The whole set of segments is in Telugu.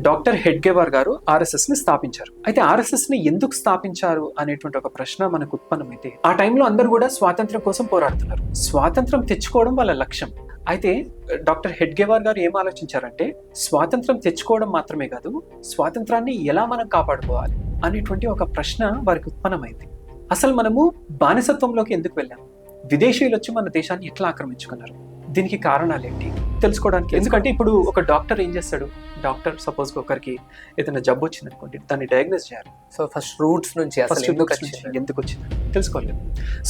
డాక్టర్ హెడ్గేవార్ గారు ఆర్ఎస్ఎస్ ని స్థాపించారు. అయితే ఆర్ఎస్ఎస్ ని ఎందుకు స్థాపించారు అనేటువంటి ఒక ప్రశ్న మనకు ఉత్పన్నమైతే, ఆ టైంలో అందరూ కూడా స్వాతంత్రం కోసం పోరాడుతున్నారు. స్వాతంత్రం తెచ్చుకోవడం వాళ్ళ లక్ష్యం. అయితే డాక్టర్ హెడ్గేవార్ గారు ఏం ఆలోచించారంటే, స్వాతంత్రం తెచ్చుకోవడం మాత్రమే కాదు, స్వాతంత్రాన్ని ఎలా మనం కాపాడుకోవాలి అనేటువంటి ఒక ప్రశ్న వారికి ఉత్పన్నమైంది. అసలు మనము బానిసత్వంలోకి ఎందుకు వెళ్ళాం? విదేశీయులు వచ్చి మన దేశాన్ని ఎట్లా ఆక్రమించుకున్నారు? దీనికి కారణాలు ఏంటి తెలుసుకోవడానికి. ఎందుకంటే ఇప్పుడు ఒక డాక్టర్ ఏం చేస్తాడు? డాక్టర్ సపోజ్ ఒకరికి ఏదైనా జబ్బు వచ్చింది అనుకోండి, దాన్ని డయాగ్నోస్ చేయాలి. సో ఫస్ట్ రూట్స్ నుంచి ఎందుకు వచ్చింది తెలుసుకోలేదు.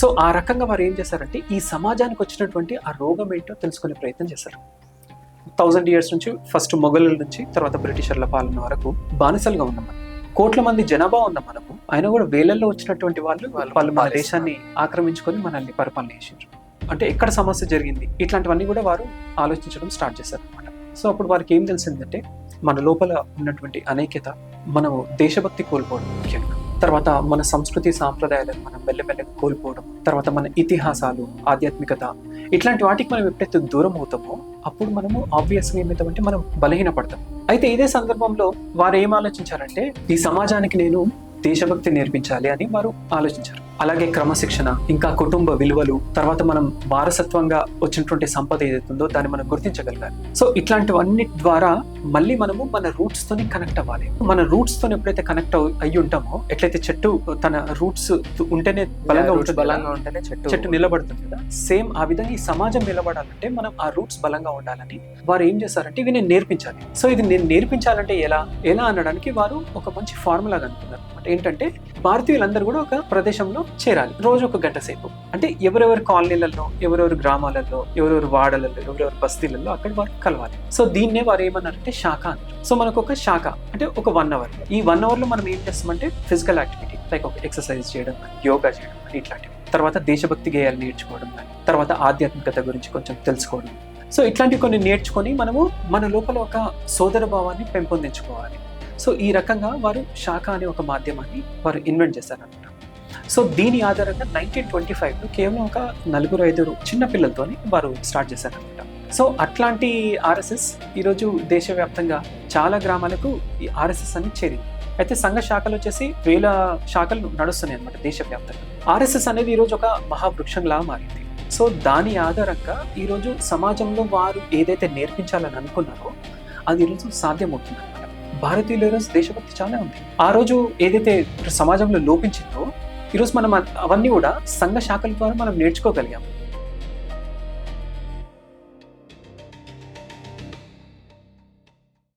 సో ఆ రకంగా వారు ఏం చేశారంటే, ఈ సమాజానికి వచ్చినటువంటి ఆ రోగం ఏంటో తెలుసుకునే ప్రయత్నం చేశారు. 1000 years నుంచి ఫస్ట్ మొఘలుల నుంచి తర్వాత బ్రిటిషర్ల పాలన వరకు బానిసలుగా ఉన్నాం. కోట్ల మంది జనాభా ఉన్నాం మనము. అయినా కూడా వేలల్లో వచ్చినటువంటి వాళ్ళు మన దేశాన్ని ఆక్రమించుకొని మనల్ని పరిపాలన చేసారు. అంటే ఎక్కడ సమస్య జరిగింది, ఇట్లాంటివన్నీ కూడా వారు ఆలోచించడం స్టార్ట్ చేశారు అనమాట. సో అప్పుడు వారికి ఏం తెలిసిందంటే, మన లోపల ఉన్నటువంటి అనైక్యత, మనము దేశభక్తి కోల్పోవడం ముఖ్యంగా, తర్వాత మన సంస్కృతి సాంప్రదాయాలను మనం మెల్లమెల్లగా కోల్పోవడం, తర్వాత మన ఇతిహాసాలు, ఆధ్యాత్మికత, ఇట్లాంటి వాటికి మనం ఎప్పుడైతే దూరం అవుతామో అప్పుడు మనము ఆబ్వియస్గా ఏమవుతామంటే మనం బలహీనపడతాం. అయితే ఇదే సందర్భంలో వారు ఏం ఆలోచించారంటే, ఈ సమాజానికి నేను దేశభక్తి నేర్పించాలి అని వారు ఆలోచించారు. అలాగే క్రమశిక్షణ, ఇంకా కుటుంబ విలువలు, తర్వాత మనం వారసత్వంగా వచ్చినటువంటి సంపద ఏదైతుందో దాన్ని మనం గుర్తించగలగాలి. సో ఇట్లాంటివన్నీ ద్వారా మళ్ళీ మనము మన రూట్స్ తోని కనెక్ట్ అవ్వాలి. మన రూట్స్ తోని ఎప్పుడైతే కనెక్ట్ అయ్యి ఉంటామో, ఎట్లయితే చెట్టు తన రూట్స్ ఉంటేనే బలంగా ఉంటేనే చెట్టు నిలబడుతుంది కదా, సేమ్ ఆ విధంగా ఈ సమాజం నిలబడాలంటే మనం ఆ రూట్స్ బలంగా ఉండాలని వారు ఏం చేశారంటే, ఇవి నేను నేర్పించాలి. సో ఇది నేను నేర్పించాలంటే ఎలా అనడానికి వారు ఒక మంచి ఫార్ములా కనుక్కున్నారు. ఏంటంటే, భారతీయులందరూ కూడా ఒక ప్రదేశంలో చేరాలి, రోజు 1 గంట సేపు. అంటే ఎవరెవరి కాలనీలలో, ఎవరెవరి గ్రామాలలో, ఎవరెవరి వాడలలో, ఎవరెవరి బస్తీలలో అక్కడ వారు కలవాలి. సో దీన్నే వారు ఏమన్నారంటే శాఖ అన్నారు. సో మనకు ఒక శాఖ అంటే ఒక 1 hour. ఈ 1 hour లో మనం ఏం చేస్తామంటే ఫిజికల్ యాక్టివిటీ లైక్ ఒక ఎక్సర్సైజ్ చేయడం, యోగా చేయడం ఇట్లాంటివి, తర్వాత దేశభక్తి గేయాలు నేర్చుకోవడం, తర్వాత ఆధ్యాత్మికత గురించి కొంచెం తెలుసుకోవడం. సో ఇట్లాంటివి కొన్ని నేర్చుకొని మనము మన లోపల ఒక సోదర భావాన్ని పెంపొందించుకోవాలి. సో ఈ రకంగా వారు శాఖ అనే ఒక మాధ్యమాన్ని వారు ఇన్వెంట్ చేశారనమాట. సో దీని ఆధారంగా 1925లో కేవలం ఒక 4-5 చిన్న పిల్లలతోని వారు స్టార్ట్ చేశారనమాట. సో అట్లాంటి ఆర్ఎస్ఎస్ ఈరోజు దేశవ్యాప్తంగా చాలా గ్రామాలకు ఈ ఆర్ఎస్ఎస్ అని చేరింది. అయితే సంఘ శాఖలు వచ్చేసి 1000 శాఖలు నడుస్తున్నాయి అనమాట దేశవ్యాప్తంగా. ఆర్ఎస్ఎస్ అనేది ఈరోజు ఒక మహావృక్షంలా మారింది. సో దాని ఆధారంగా ఈరోజు సమాజంలో వారు ఏదైతే నేర్పించాలని అనుకున్నారో అది ఈరోజు సాధ్యమవుతుంది అనమాట. భారతీయుల ఈరోజు దేశభక్తి చాలా ఉంది. ఆ రోజు ఏదైతే సమాజంలో లోపించిందో ఈరోజు మనం అవన్నీ కూడా సంఘ శాఖల ద్వారా మనం నేర్చుకోగలిగాం.